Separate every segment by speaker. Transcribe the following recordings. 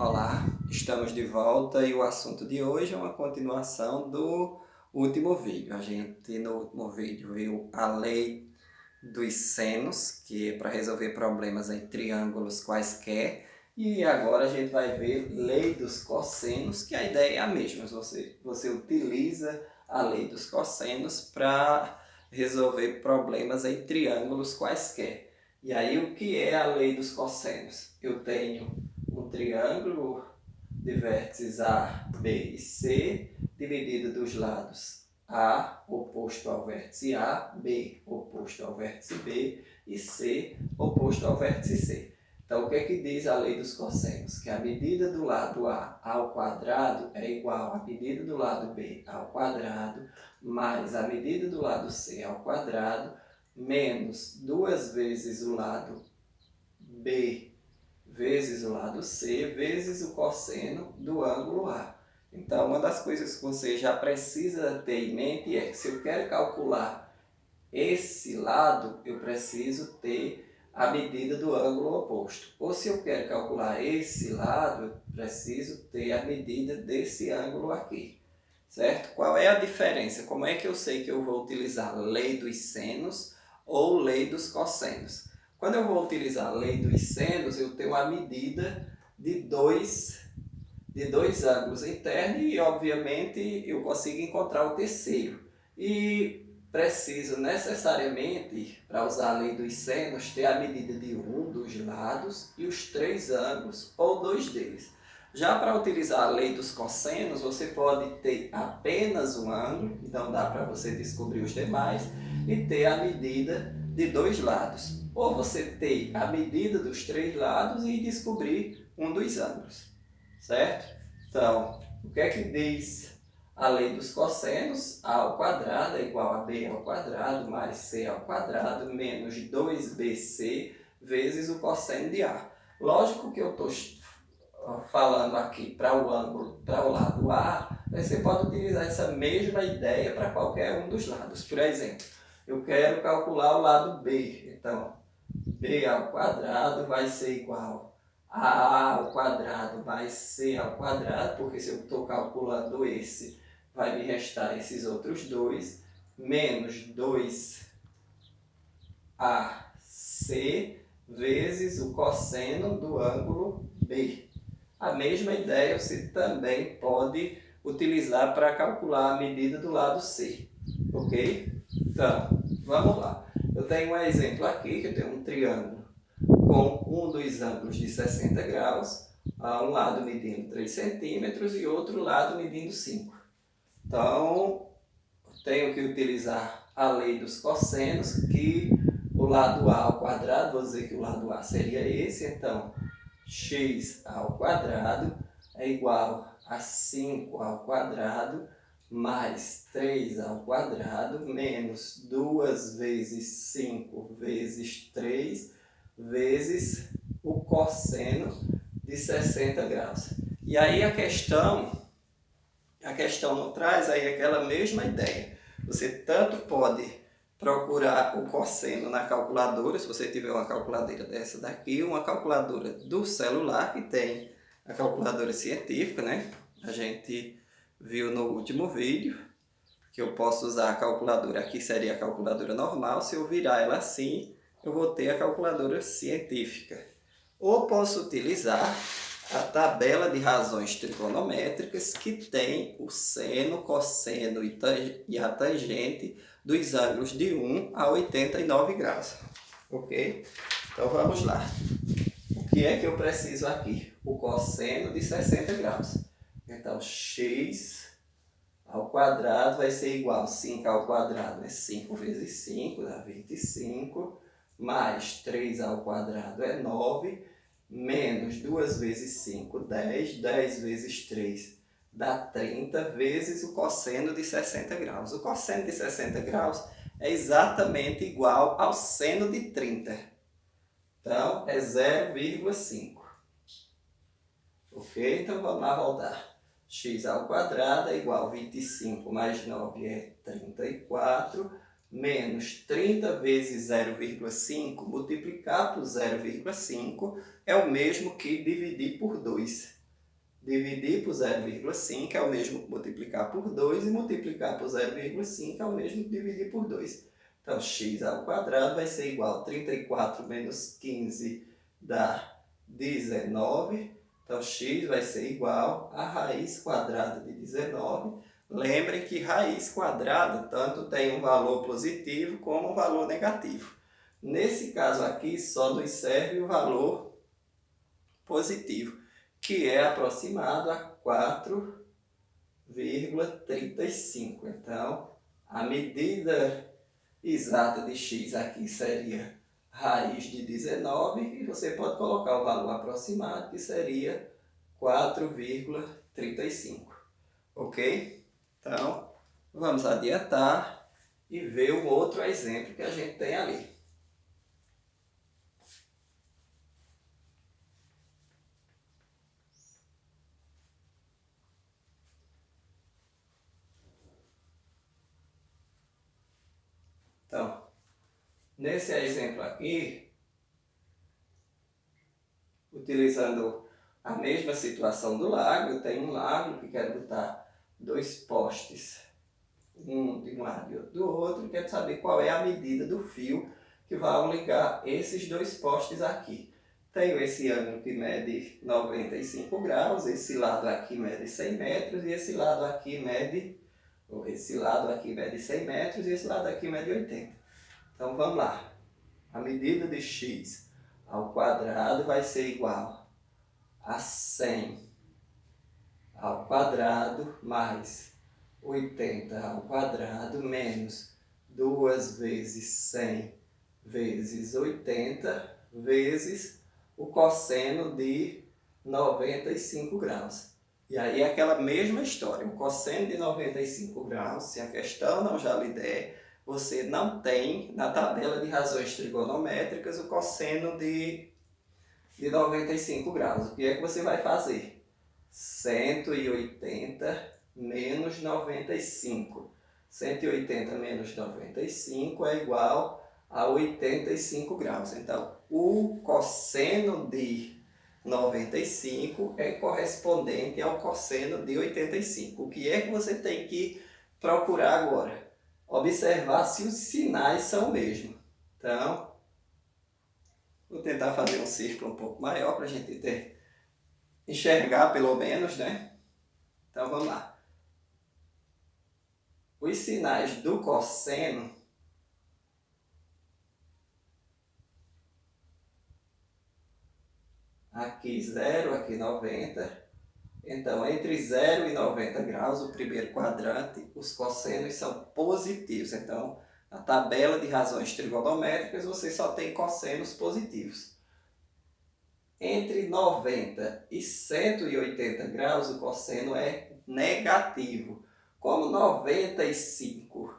Speaker 1: Olá, estamos de volta e o assunto de hoje é uma continuação do último vídeo. A gente no último vídeo viu a lei dos senos, que é para resolver problemas em triângulos quaisquer, e agora a gente vai ver lei dos cossenos, que a ideia é a mesma. Você utiliza a lei dos cossenos para resolver problemas em triângulos quaisquer. E aí o que é a lei dos cossenos? Eu tenho um triângulo de vértices A, B e C, dividido dos lados A oposto ao vértice A, B oposto ao vértice B e C oposto ao vértice C. Então, o que é que diz a lei dos cossenos? Que a medida do lado A ao quadrado é igual à medida do lado B ao quadrado, mais a medida do lado C ao quadrado, menos duas vezes o lado B vezes o lado C, vezes o cosseno do ângulo A. Então, uma das coisas que você já precisa ter em mente é que se eu quero calcular esse lado, eu preciso ter a medida do ângulo oposto. Ou se eu quero calcular esse lado, eu preciso ter a medida desse ângulo aqui. Certo? Qual é a diferença? Como é que eu sei que eu vou utilizar lei dos senos ou lei dos cossenos? Quando eu vou utilizar a lei dos senos, eu tenho a medida de dois ângulos internos e, obviamente, eu consigo encontrar o terceiro. E preciso necessariamente, para usar a lei dos senos, ter a medida de um dos lados e os três ângulos ou dois deles. Já para utilizar a lei dos cossenos, você pode ter apenas um ângulo, então dá para você descobrir os demais, e ter a medida de dois lados. Ou você ter a medida dos três lados e descobrir um dos ângulos, certo? Então, o que é que diz a lei dos cossenos? A ao quadrado é igual a b ao quadrado mais c ao quadrado menos 2bc vezes o cosseno de A. Lógico que eu estou falando aqui para o ângulo, para o lado A, você pode utilizar essa mesma ideia para qualquer um dos lados. Por exemplo, eu quero calcular o lado B, então b ao quadrado vai ser igual a ao quadrado mais c ao quadrado, porque se eu estou calculando esse, vai me restar esses outros dois, menos 2ac vezes o cosseno do ângulo B. A mesma ideia você também pode utilizar para calcular a medida do lado C, ok? Então, vamos lá. Eu tenho um exemplo aqui, que eu tenho um triângulo com um dos ângulos de 60 graus, um lado medindo 3 centímetros e outro lado medindo 5. Então, tenho que utilizar a lei dos cossenos, que o lado A ao quadrado, vou dizer que o lado A seria esse, então x ao quadrado é igual a 5 ao quadrado mais 3 ao quadrado menos 2 vezes 5 vezes 3 vezes o cosseno de 60 graus. E aí a questão não traz aí aquela mesma ideia. Você tanto pode procurar o cosseno na calculadora, se você tiver uma calculadora dessa daqui, uma calculadora do celular, que tem a calculadora científica, né? A gente viu no último vídeo que eu posso usar a calculadora, aqui seria a calculadora normal, se eu virar ela assim, eu vou ter a calculadora científica. Ou posso utilizar a tabela de razões trigonométricas, que tem o seno, cosseno e a tangente dos ângulos de 1 a 89 graus. Ok? Então vamos lá. O que é que eu preciso aqui? O cosseno de 60 graus. Então, x ao quadrado vai ser igual a 5 ao quadrado, é 5 vezes 5, dá 25, mais 3 ao quadrado é 9, menos 2 vezes 5, 10, 10 vezes 3 dá 30, vezes o cosseno de 60 graus. O cosseno de 60 graus é exatamente igual ao seno de 30. Então, é 0,5. Ok? Então, vamos lá voltar. X ao quadrado é igual a 25 mais 9 é 34, menos 30 vezes 0,5, multiplicar por 0,5 é o mesmo que dividir por 2. Dividir por 0,5 é o mesmo que multiplicar por 2 e multiplicar por 0,5 é o mesmo que dividir por 2. Então, x ao quadrado vai ser igual a 34 menos 15 dá 19. Então, x vai ser igual a raiz quadrada de 19. Lembrem que raiz quadrada tanto tem um valor positivo como um valor negativo. Nesse caso aqui, só nos serve o valor positivo, que é aproximado a 4,35. Então, a medida exata de x aqui seria raiz de 19 e você pode colocar o valor aproximado, que seria 4,35. Ok? Então, vamos adiantar e ver um outro exemplo que a gente tem ali. Então, nesse exemplo aqui, utilizando a mesma situação do lago, eu tenho um lago que quero botar dois postes, um de um lado e outro do outro, e quero saber qual é a medida do fio que vai ligar esses dois postes aqui. Tenho esse ângulo que mede 95 graus, esse lado aqui mede 100 metros e esse lado aqui mede 100 metros e esse lado aqui mede 80. Então vamos lá. A medida de x ao quadrado vai ser igual a 100 ao quadrado mais 80 ao quadrado menos 2 vezes 100 vezes 80 vezes o cosseno de 95 graus. E aí é aquela mesma história, o cosseno de 95 graus, se a questão não já lhe der, você não tem na tabela de razões trigonométricas o cosseno de 95 graus. O que é que você vai fazer? 180 menos 95. 180 menos 95 é igual a 85 graus. Então, o cosseno de 95 é correspondente ao cosseno de 85. O que é que você tem que procurar agora? Observar se os sinais são o mesmo. Então, vou tentar fazer um círculo um pouco maior para a gente enxergar pelo menos, né? Então vamos lá. Os sinais do cosseno aqui 0, aqui 90. Então, entre 0 e 90 graus, o primeiro quadrante, os cossenos são positivos. Então, na tabela de razões trigonométricas, você só tem cossenos positivos. Entre 90 e 180 graus, o cosseno é negativo. Como 95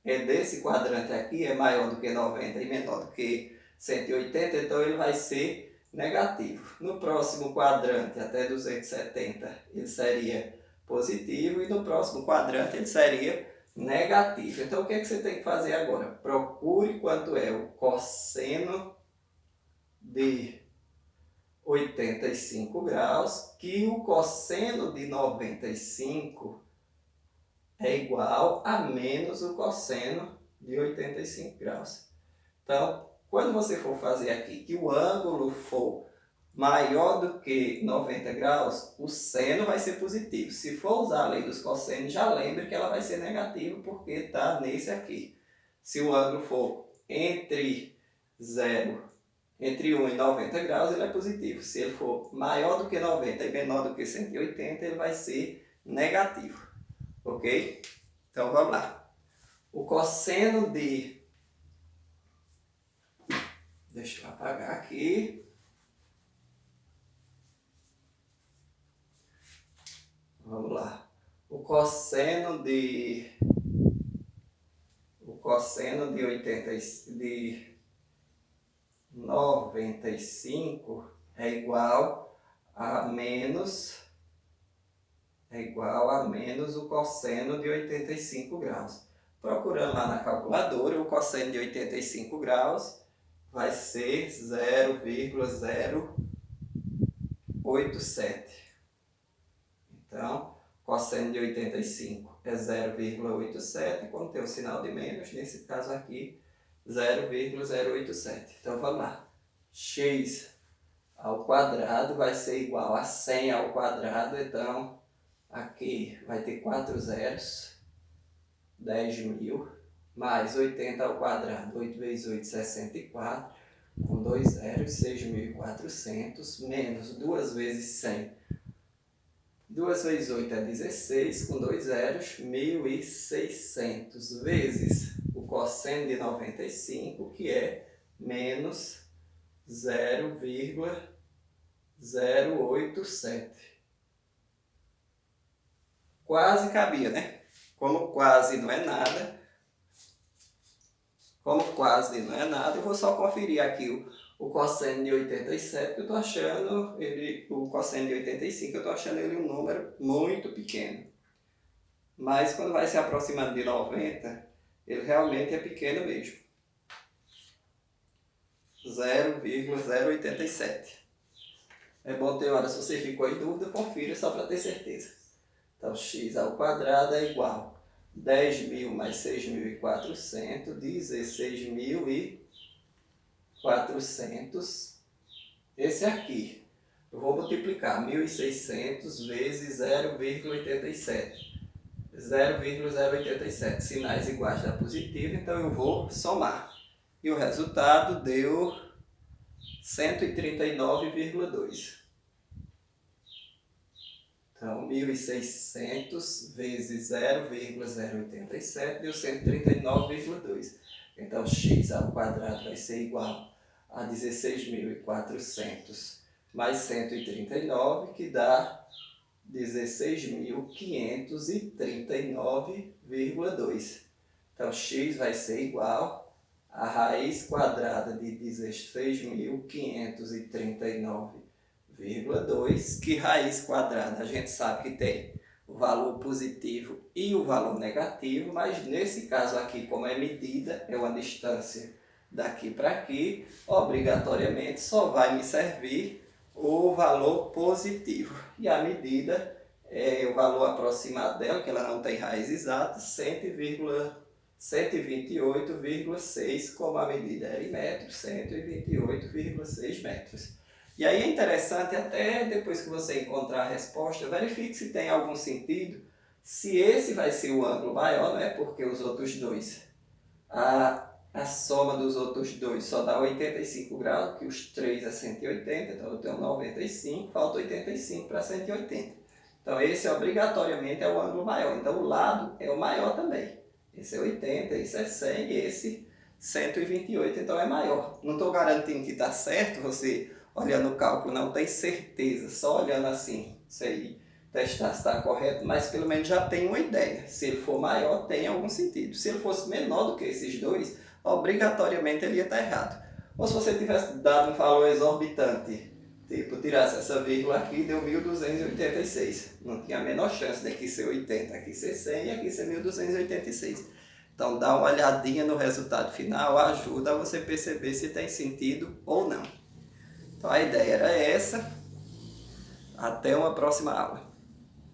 Speaker 1: é desse quadrante aqui, é maior do que 90 e menor do que 180, então ele vai ser negativo. No próximo quadrante, até 270, ele seria positivo e no próximo quadrante ele seria negativo. Então, o que é que você tem que fazer agora? Procure quanto é o cosseno de 85 graus, que o cosseno de 95 é igual a menos o cosseno de 85 graus. Então, quando você for fazer aqui que o ângulo for maior do que 90 graus, o seno vai ser positivo. Se for usar a lei dos cossenos, já lembre que ela vai ser negativa porque está nesse aqui. Se o ângulo for entre 1 e 90 graus, ele é positivo. Se ele for maior do que 90 e menor do que 180, ele vai ser negativo. Ok? Então vamos lá. O cosseno de... Deixa eu apagar aqui. Vamos lá. O cosseno de 95 é igual a menos o cosseno de 85 graus. Procurando lá na calculadora, o cosseno de 85 graus vai ser 0,087. Então, cosseno de 85 é 0,87, quando tem o sinal de menos, nesse caso aqui, 0,087. Então, vamos lá. X ao quadrado vai ser igual a 100 ao quadrado, então, aqui vai ter 4 zeros, 10.000, mais 80 ao quadrado, 8 vezes 8, 64, com 2 zeros, 6.400, menos 2 vezes 100, 2 vezes 8 é 16, com 2 zeros, 1.600, vezes o cosseno de 95, que é menos 0,087. Quase cabia, né? Como quase não é nada, eu vou só conferir aqui o cosseno de 87, que eu estou achando o cosseno de 85, eu estou achando ele um número muito pequeno. Mas quando vai se aproximando de 90, ele realmente é pequeno mesmo. 0,087. É bom ter hora, se você ficou em dúvida, confira só para ter certeza. Então, x ao quadrado é igual a 10.000 mais 6.400, 16.400. Esse aqui, eu vou multiplicar 1.600 vezes 0,87. 0,087, sinais iguais dá positivo, então eu vou somar. E o resultado deu 139,2. Então, 1.600 vezes 0,087 deu 139,2. Então, x ao quadrado vai ser igual a 16.400 mais 139, que dá 16.539,2. Então, x vai ser igual a raiz quadrada de 16.539,2, que raiz quadrada a gente sabe que tem o valor positivo e o valor negativo, mas nesse caso aqui, como é medida, é uma distância daqui para aqui, obrigatoriamente só vai me servir o valor positivo. E a medida é o valor aproximado dela, que ela não tem raiz exata, 128,6, como a medida era em metros, 128,6 metros. E aí é interessante, até depois que você encontrar a resposta, verifique se tem algum sentido, se esse vai ser o ângulo maior, não é porque os outros dois, a soma dos outros dois só dá 85 graus, que os 3 é 180, então eu tenho 95, falta 85 para 180. Então esse obrigatoriamente é o ângulo maior, então o lado é o maior também. Esse é 80, esse é 100 e esse 128, então é maior. Não estou garantindo que está certo, você olhando o cálculo não tem certeza, só olhando assim, sei testar se está correto, mas pelo menos já tem uma ideia. Se ele for maior, tem algum sentido. Se ele fosse menor do que esses dois, obrigatoriamente ele ia estar errado. Ou se você tivesse dado um valor exorbitante, tipo, tirasse essa vírgula aqui, deu 1.286. Não tinha a menor chance daqui ser 80, aqui ser 100 e aqui ser 1.286. Então dá uma olhadinha no resultado final, ajuda a você perceber se tem sentido ou não. Então a ideia era essa. Até uma próxima aula.